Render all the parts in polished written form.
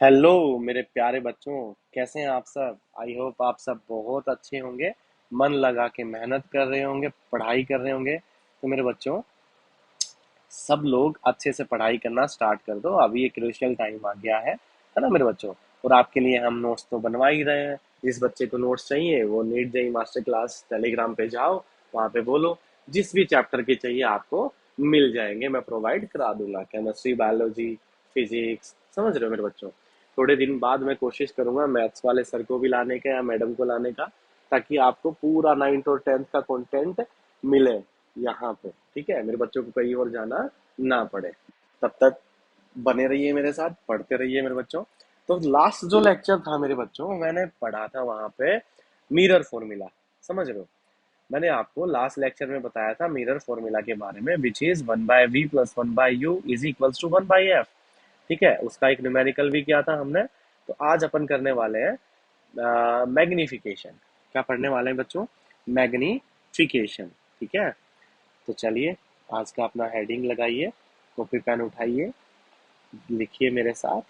Hello मेरे प्यारे बच्चों। कैसे हैं आप सब? आई होप आप सब बहुत अच्छे होंगे। मन लगा के मेहनत कर रहे होंगे, पढ़ाई कर रहे होंगे। तो मेरे बच्चों, सब लोग अच्छे से पढ़ाई करना स्टार्ट कर दो। अभी एक क्रूशियल टाइम आ गया है ना मेरे बच्चों? और आपके लिए हम नोट्स तो बनवा ही रहे हैं। जिस बच्चे को नोट्स चाहिए वो NEET JEE master class Telegram पे जाओ, वहाँ पे बोलो। जिस भी चैप्टर के चाहिए आपको मिल जाएंगे, मैं प्रोवाइड करा दूंगा। केमिस्ट्री, बायोलॉजी, फिजिक्स, समझ रहे हो मेरे बच्चों? थोड़े दिन बाद मैं कोशिश करूंगा मैथ्स वाले सर को भी लाने का या मैडम को लाने का, ताकि आपको पूरा 9th और 10th का कंटेंट मिले यहाँ पे। ठीक है, मेरे बच्चों को कहीं और जाना ना पड़े। तब तक बने रहिए मेरे साथ, पढ़ते रहिए मेरे बच्चों। तो लास्ट जो लेक्चर था मेरे बच्चों, मैंने पढ़ा था वहां पे मिरर फॉर्मूला। समझ रहे हो? मैंने आपको लास्ट लेक्चर में बताया था मिरर फॉर्मूला के बारे में, which is 1/v+1/u is equals to 1/f। ठीक है, उसका एक न्यूमेरिकल भी किया था हमने। तो आज अपन करने वाले हैं मैग्निफिकेशन। क्या पढ़ने वाले हैं बच्चों? मैग्निफिकेशन। ठीक है, तो चलिए आज का अपना हेडिंग लगाइए, कॉपी पेन उठाइए, लिखिए मेरे साथ।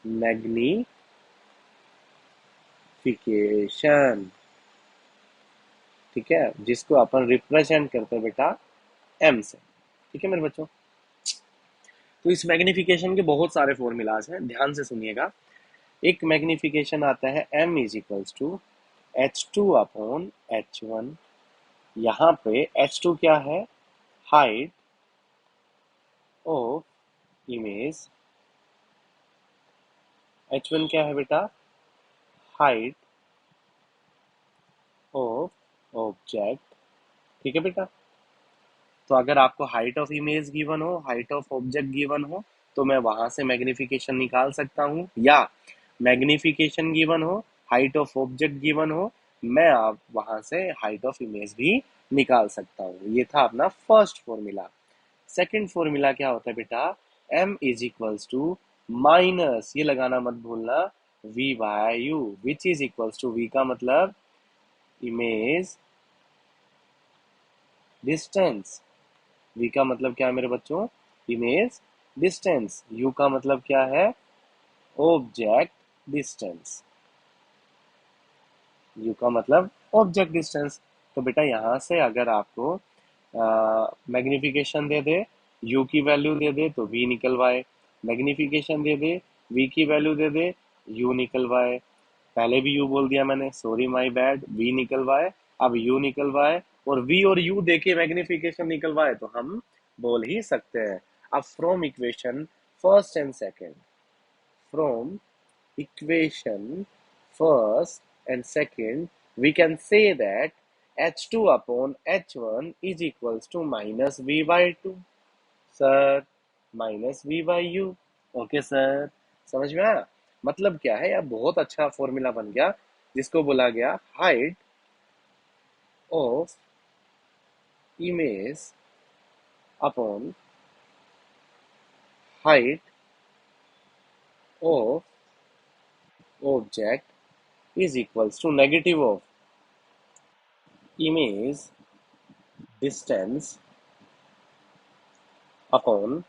मैग्निफिकेशन। ठीक है, जिसको अपन रिप्रेजेंट करते हैं बेटा एम से। ठीक है मेरे बच्चों, तो इस मैग्निफिकेशन के बहुत सारे फॉर्मूलाज हैं, ध्यान से सुनिएगा। एक मैग्निफिकेशन आता है M is equals to H2/H1। यहाँ पे H2 क्या है? Height of image. H1 क्या है बेटा? Height of object. ठीक है बेटा, तो अगर आपको हाइट ऑफ इमेज गिवन हो, हाइट ऑफ ऑब्जेक्ट गिवन हो, तो मैं वहां से मैग्निफिकेशन निकाल सकता हूँ। या मैग्निफिकेशन गिवन हो, हाइट ऑफ ऑब्जेक्ट गिवन हो, मैं आप वहां से हाइट ऑफ इमेज भी निकाल सकता हूँ। ये था अपना फर्स्ट फॉर्मूला। सेकंड फॉर्मूला क्या होता है बेटा? m is equals to minus, ये लगाना मत भूलना, v/u, which is equals to, v का मतलब इमेज डिस्टेंस। v का मतलब क्या है मेरे बच्चों? Image distance. u का मतलब क्या है? Object distance. u का मतलब ऑब्जेक्ट डिस्टेंस। तो बेटा यहाँ से अगर आपको मैग्निफिकेशन दे दे, u की वैल्यू दे दे तो v निकलवाए। मैग्निफिकेशन दे दे, v की वैल्यू दे दे, u निकलवाए। पहले भी u बोल दिया मैंने, सॉरी माय बैड। v निकलवाए, अब u निकलवाए, और v और u देके मैग्निफिकेशन निकलवाए तो हम बोल ही सकते हैं। अब from equation first and second, from equation first and second, we can say that H2 upon H1 is equals to minus V by 2, sir, minus V by U। Okay sir, समझ में आया? मतलब क्या है, यह बहुत अच्छा फॉर्मूला बन गया, जिसको बोला गया height of image upon height of object is equals to negative of image distance upon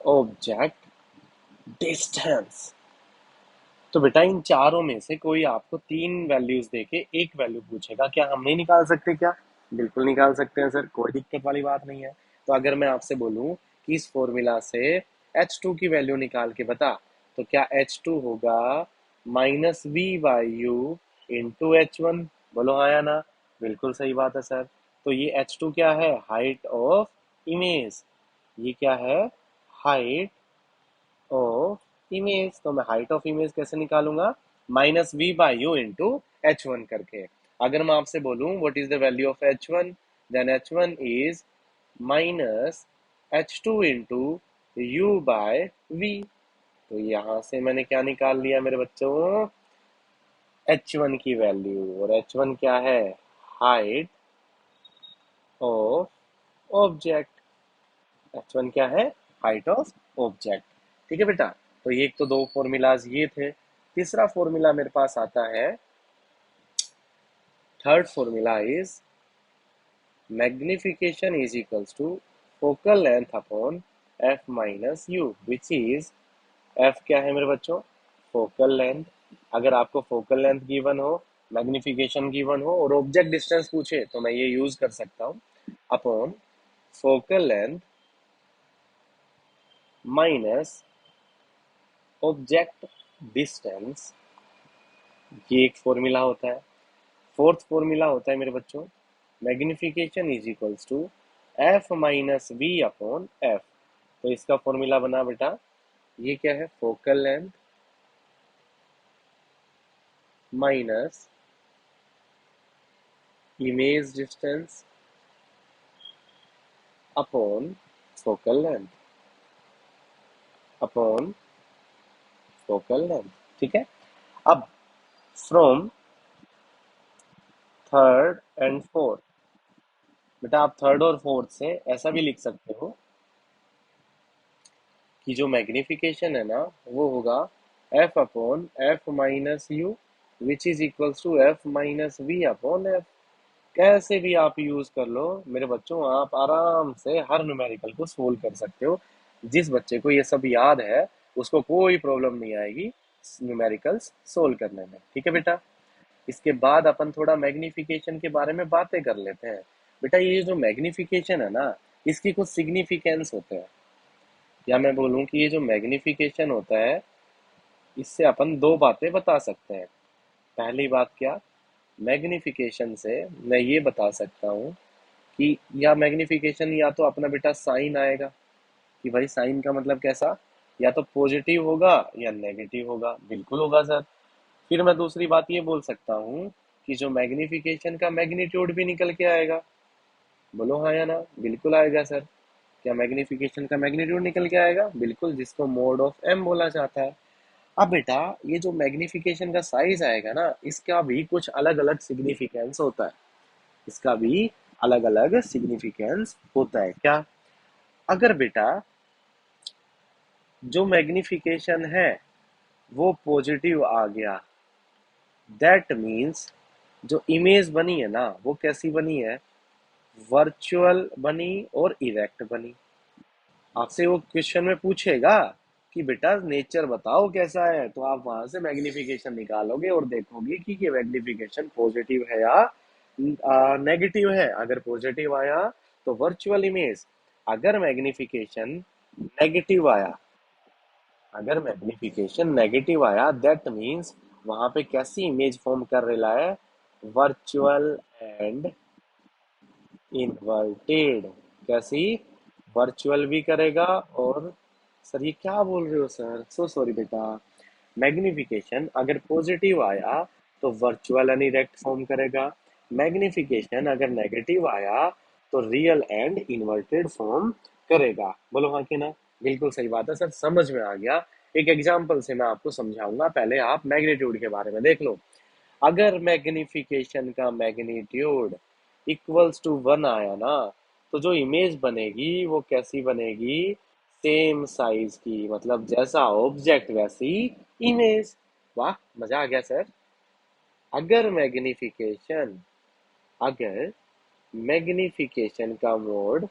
object distance. तो बेटा इन चारों में से कोई आपको तीन वैल्यूज देके एक वैल्यू पूछेगा, क्या हम नहीं निकाल सकते क्या? बिल्कुल निकाल सकते हैं सर, कोई दिक्कत वाली बात नहीं है। तो अगर मैं आपसे बोलूं कि इस फॉर्मूला से H2 की वैल्यू निकाल के बता, तो क्या H2 होगा -V/U इंटू H1? बोलो हाँ या ना। बिल्कुल सही बात है सर। तो ये H2 क्या है? Height of image. ये क्या है? Height of image. तो मैं हाइट ऑफ इमेज कैसे निकालूंगा? -V/U इंटू H1 करके। अगर मैं आपसे बोलूं what is the value of H1, then H1 is -H2 into U/V। तो यहां से मैंने क्या निकाल लिया मेरे बच्चों? H1 की वैल्यू। और H1 क्या है? Height of object. H1 क्या है? Height of object. ठीक है बेटा, तो ये एक तो दो फॉर्मूलाज ये थे। तीसरा फॉर्मूला मेरे पास आता है, third formula is magnification is equals to focal length upon f minus u, which is F क्या है मेरे बच्चों? Focal length. अगर आपको फोकल लेंथ गिवन हो, मैग्निफिकेशन गिवन हो और ऑब्जेक्ट डिस्टेंस पूछे तो मैं ये यूज कर सकता हूँ, upon focal length minus object distance. ये एक फॉर्मूला होता है। फोर्थ फॉर्मूला होता है मेरे बच्चों, magnification is equals to F minus V upon F. तो इसका फॉर्मूला बना बेटा, ये क्या है? Focal length minus image distance upon focal length upon focal length. ठीक है। अब फ्रॉम थर्ड एंड फोर्थ, बेटा आप थर्ड और फोर्थ से ऐसा भी लिख सकते हो कि जो मैग्निफिकेशन है ना, वो होगा F upon F minus U which is equals to F minus V upon F. कैसे भी आप यूज कर लो मेरे बच्चों, आप आराम से हर न्यूमेरिकल को सोल्व कर सकते हो। जिस बच्चे को ये सब याद है उसको कोई प्रॉब्लम नहीं आएगी न्यूमेरिकल्स सोल्व करने में। ठीक है बेटा। इसके बाद अपन थोड़ा मैग्निफिकेशन के बारे में बातें कर लेते हैं। बेटा ये जो मैग्निफिकेशन है ना, इसकी कुछ सिग्निफिकेंस होते हैं, या मैं बोलूँ कि ये जो मैग्निफिकेशन होता है, इससे अपन दो बातें बता सकते हैं। पहली बात क्या, मैग्निफिकेशन से मैं ये बता सकता हूँ कि या मैग्निफिकेशन या तो अपना बेटा साइन आएगा, कि भाई साइन का मतलब कैसा, या तो पॉजिटिव होगा या नेगेटिव होगा। बिल्कुल होगा सर। फिर मैं दूसरी बात ये बोल सकता हूँ कि जो मैग्निफिकेशन का मैग्नीट्यूड भी निकल के आएगा। बोलो हाँ या ना? बिल्कुल आएगा सर। क्या मैग्निफिकेशन का मैग्नीट्यूड निकल के आएगा? बिल्कुल, जिसको मोड ऑफ एम बोला जाता है। अब बेटा ये जो मैग्निफिकेशन का साइज आएगा ना, इसका भी कुछ अलग अलग सिग्निफिकेंस होता है। इसका भी अलग अलग सिग्निफिकेंस होता है। क्या? अगर बेटा जो मैग्निफिकेशन है वो पॉजिटिव आ गया, दैट मीन्स जो इमेज बनी है ना, वो कैसी बनी है? वर्चुअल बनी और इरेक्ट बनी। आपसे वो क्वेश्चन में पूछेगा कि बेटा नेचर बताओ कैसा है, तो आप वहां से मैग्निफिकेशन निकालोगे और देखोगे कि ये मैग्निफिकेशन पॉजिटिव है या नेगेटिव है। अगर पॉजिटिव आया तो वर्चुअल इमेज, अगर मैग्निफिकेशन नेगेटिव आया, अगर मैग्निफिकेशन नेगेटिव आया दैट मीन्स वहां पे कैसी इमेज फॉर्म कर रहा है? Virtual and inverted. कैसी? वर्चुअल भी करेगा और, सर ये क्या बोल रहे हो सर, सो सॉरी बेटा। मैग्निफिकेशन अगर पॉजिटिव आया तो वर्चुअल एंड इरेक्ट फॉर्म करेगा। मैग्निफिकेशन अगर नेगेटिव आया तो रियल एंड इन्वर्टेड फॉर्म करेगा। बोलो हाँ कि ना? बिल्कुल सही बात है सर, समझ में आ गया। एक एग्जांपल से मैं आपको समझाऊंगा, पहले आप मैग्नीट्यूड के बारे में देख लो। अगर मैग्निफिकेशन का मैग्नीट्यूड इक्वल्स टू 1 आया ना, तो जो इमेज बनेगी वो कैसी बनेगी? सेम साइज की, मतलब जैसा ऑब्जेक्ट वैसी इमेज। वाह, मजा आ गया सर। अगर मैग्निफिकेशन अगर मैग्निफिकेशन का मोड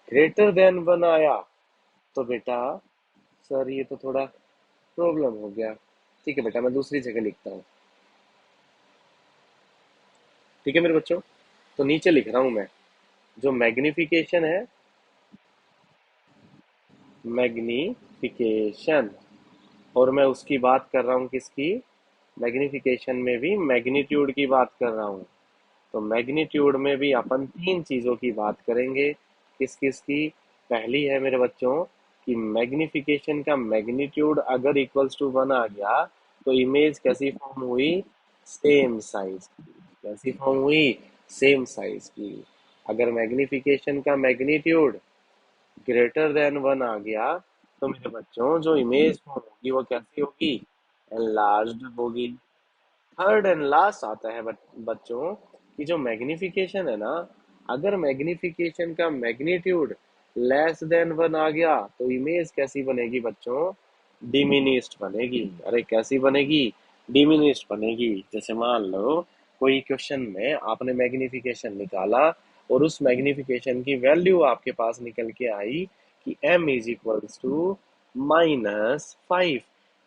ग्रेटर देन 1 आया तो बेटा, सर ये तो थोड़ा प्रॉब्लम हो गया। ठीक है बेटा, मैं दूसरी जगह लिखता हूँ। ठीक है मेरे बच्चों, तो नीचे लिख रहा हूं मैं, जो मैग्निफिकेशन है, मैग्निफिकेशन, और मैं उसकी बात कर रहा हूँ किसकी? मैग्निफिकेशन में भी मैग्नीट्यूड की बात कर रहा हूँ। तो मैग्नीट्यूड में भी अपन तीन चीजों की बात करेंगे। किस किस की? पहली है मेरे बच्चों कि मैग्निफिकेशन का मैग्नीट्यूड अगर इक्वल्स टू 1 आ गया तो इमेज कैसी फॉर्म हुई? सेम साइज की। कैसी फॉर्म हुई? सेम साइज की। अगर मैग्निफिकेशन का मैग्नीट्यूड ग्रेटर देन 1 आ गया तो मेरे बच्चों जो इमेज फॉर्म होगी वो कैसी होगी? एनलार्ज्ड होगी। थर्ड एंड लास्ट आता है बच्चों कि जो मैग्निफिकेशन है ना, अगर मैग्निफिकेशन का मैग्नीट्यूड लेस देन 1 आ गया तो इमेज कैसी बनेगी बच्चों? डिमिनिस्ड बनेगी। अरे कैसी बनेगी? डिमिनिस्ड बनेगी। जैसे मान लो कोई क्वेश्चन में आपने मैग्निफिकेशन निकाला और उस मैग्निफिकेशन की वैल्यू आपके पास निकल के आई कि m इज इक्वल्स टू -5।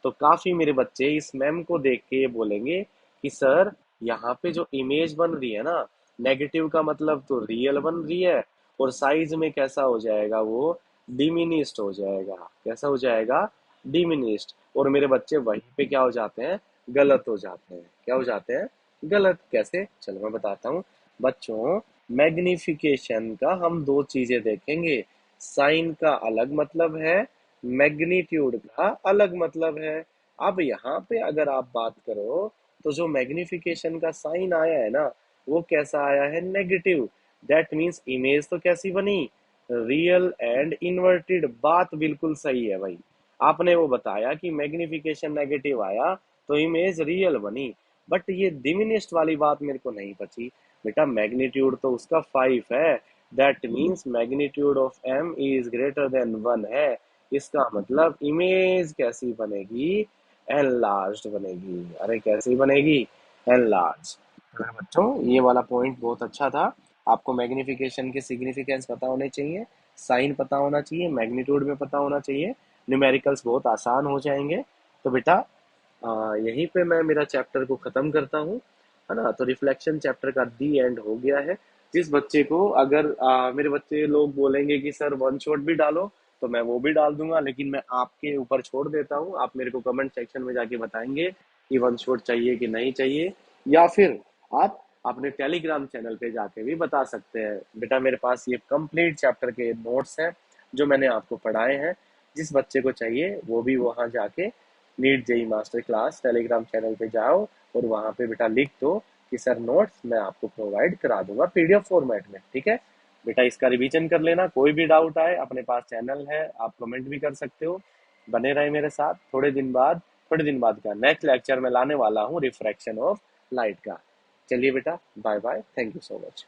तो काफी मेरे बच्चे इस मैम को देख के ये बोलेंगे कि सर, यहाँ पे जो इमेज बन रही है ना, नेगेटिव का मतलब तो रियल बन रही है, और साइज में कैसा हो जाएगा वो, डिमिनिस्ड हो जाएगा। कैसा हो जाएगा? डिमिनिस्ड। और मेरे बच्चे वहीं पे क्या हो जाते हैं? गलत हो जाते हैं। क्या हो जाते हैं? गलत। कैसे? चलो मैं बताता हूँ बच्चों। मैग्निफिकेशन का हम दो चीजें देखेंगे। साइन का अलग मतलब है, मैग्नीट्यूड का अलग मतलब है। अब यहाँ पे अगर आप बात करो, तो जो मैग्निफिकेशन का साइन आया है ना, वो कैसा आया है? नेगेटिव। दैट मीन्स इमेज तो कैसी बनी? Real and inverted. बात बिल्कुल सही है भाई। आपने वो बताया कि मैग्निफिकेशन नेगेटिव आया तो इमेज रियल बनी, बट ये डिमिनिश्ड वाली बात मेरे को नहीं बची। बेटा मैग्नीट्यूड तो उसका 5 है। That means magnitude of M is greater than 1 है। इसका मतलब इमेज कैसी बनेगी? एनलार्ज्ड बनेगी। अरे कैसी बनेगी? एनलार्ज। अगर बच्चों ये वाला पॉइंट बहुत अच्छा था। आपको मैग्निफिकेशन के सिग्निफिकेंस पता होने चाहिए, साइन पता होना चाहिए, मैग्नीट्यूड में पता होना चाहिए, न्यूमेरिकल्स बहुत आसान हो जाएंगे। तो बेटा यहीं पे मैं मेरा चैप्टर को खत्म करता हूँ, है ना। तो रिफ्लेक्शन चैप्टर का दी एंड हो गया है। जिस बच्चे को अगर मेरे बच्चे लोग बोलेंगे कि सर वन शॉट भी डालो, तो मैं वो भी डाल दूंगा, लेकिन मैं आपके ऊपर छोड़ देता हूँ। आप मेरे को कमेंट सेक्शन में जाके बताएंगे कि वन शॉट चाहिए कि नहीं चाहिए, या फिर आप अपने टेलीग्राम चैनल पे जाके भी बता सकते हैं। बेटा मेरे पास ये कंप्लीट चैप्टर के नोट्स हैं जो मैंने आपको पढ़ाए हैं। जिस बच्चे को चाहिए वो भी वहां जाके NEET JEE master class Telegram channel पे जाओ, और वहां पे बेटा लिख दो कि सर नोट्स मैं आपको प्रोवाइड करा दूंगा पीडीएफ फॉर्मेट में। ठीक है बेटा, इसका रिवीजन कर लेना। कोई भी डाउट आए, अपने पास चैनल है, आप कमेंट भी कर सकते हो। बने रहे मेरे साथ। थोड़े दिन बाद का नेक्स्ट लेक्चर में लाने वाला हूँ रिफ्रैक्शन ऑफ लाइट का। चलिए बेटा, bye bye, thank you so much.